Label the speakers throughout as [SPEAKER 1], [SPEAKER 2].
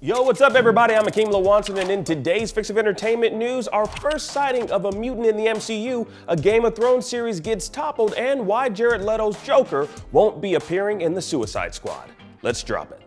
[SPEAKER 1] Yo, what's up everybody? I'm Akeem Lawanson, and in today's Fix of Entertainment news, our first sighting of a mutant in the MCU, a Game of Thrones series gets toppled, and why Jared Leto's Joker won't be appearing in the Suicide Squad. Let's drop it.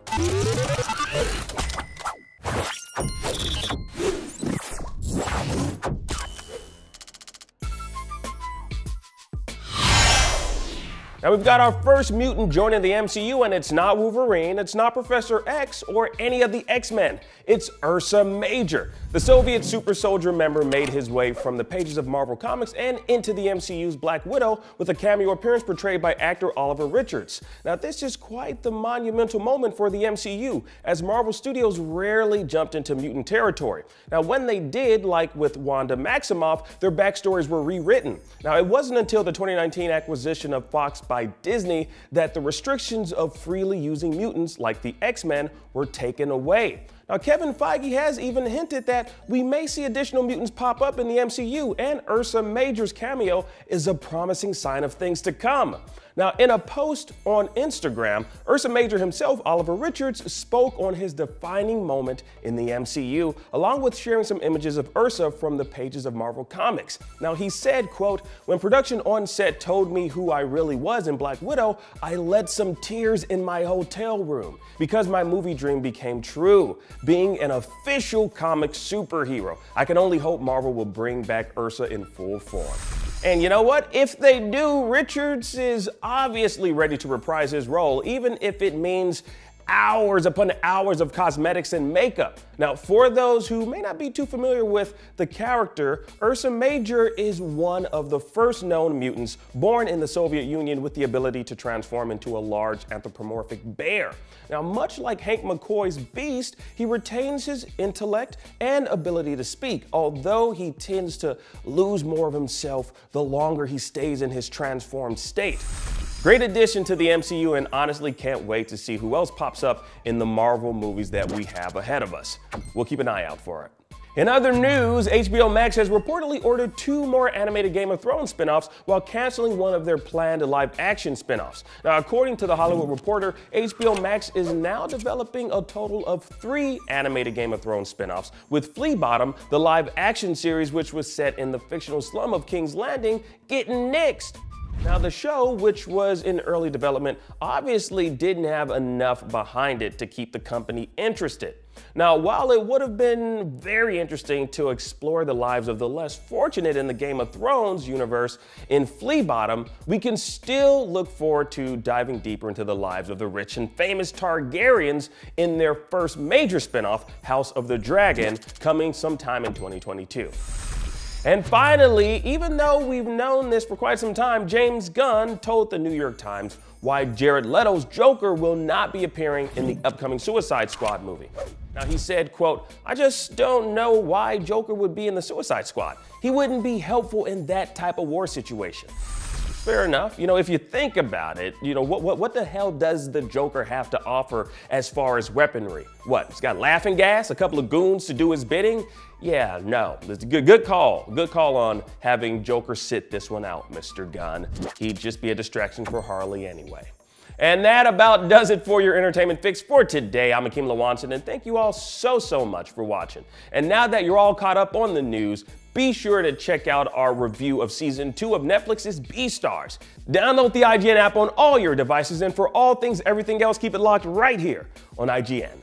[SPEAKER 1] Now we've got our first mutant joining the MCU, and it's not Wolverine, it's not Professor X, or any of the X-Men. It's Ursa Major. The Soviet super soldier member made his way from the pages of Marvel Comics and into the MCU's Black Widow with a cameo appearance portrayed by actor Oliver Richards. Now this is quite the monumental moment for the MCU, as Marvel Studios rarely jumped into mutant territory. Now when they did, like with Wanda Maximoff, their backstories were rewritten. Now it wasn't until the 2019 acquisition of Fox by Disney that the restrictions of freely using mutants like the X-Men were taken away. Now, Kevin Feige has even hinted that we may see additional mutants pop up in the MCU, and Ursa Major's cameo is a promising sign of things to come. Now, in a post on Instagram, Ursa Major himself, Oliver Richards, spoke on his defining moment in the MCU, along with sharing some images of Ursa from the pages of Marvel Comics. Now, he said, quote, "When production on set told me who I really was in Black Widow, I led some tears in my hotel room because my movie dream became true, being an official comic superhero. I can only hope Marvel will bring back Ursa in full form." And you know what? If they do, Richards is obviously ready to reprise his role, even if it means hours upon hours of cosmetics and makeup. Now, for those who may not be too familiar with the character, Ursa Major is one of the first known mutants born in the Soviet Union with the ability to transform into a large anthropomorphic bear. Now, much like Hank McCoy's Beast, he retains his intellect and ability to speak, although he tends to lose more of himself the longer he stays in his transformed state. Great addition to the MCU, and honestly can't wait to see who else pops up in the Marvel movies that we have ahead of us. We'll keep an eye out for it. In other news, HBO Max has reportedly ordered 2 more animated Game of Thrones spin-offs while canceling one of their planned live-action spin-offs. Now, according to The Hollywood Reporter, HBO Max is now developing a total of 3 animated Game of Thrones spin-offs, with Flea Bottom, the live-action series which was set in the fictional slum of King's Landing, getting nixed. Now, the show, which was in early development, obviously didn't have enough behind it to keep the company interested. Now, while it would have been very interesting to explore the lives of the less fortunate in the Game of Thrones universe in Flea Bottom, we can still look forward to diving deeper into the lives of the rich and famous Targaryens in their first major spinoff, House of the Dragon, coming sometime in 2022. And finally, even though we've known this for quite some time, James Gunn told the New York Times why Jared Leto's Joker will not be appearing in the upcoming Suicide Squad movie. Now he said, quote, "I just don't know why Joker would be in the Suicide Squad. He wouldn't be helpful in that type of war situation." Fair enough. You know, if you think about it, you know, what the hell does the Joker have to offer as far as weaponry? What, he's got laughing gas, a couple of goons to do his bidding? Yeah, no, it's a good call. Good call on having Joker sit this one out, Mr. Gunn. He'd just be a distraction for Harley anyway. And that about does it for your entertainment fix for today. I'm Akeem Lawanson, and thank you all so much for watching. And now that you're all caught up on the news, be sure to check out our review of Season 2 of Netflix's Beastars. Download the IGN app on all your devices, and for all things everything else, keep it locked right here on IGN.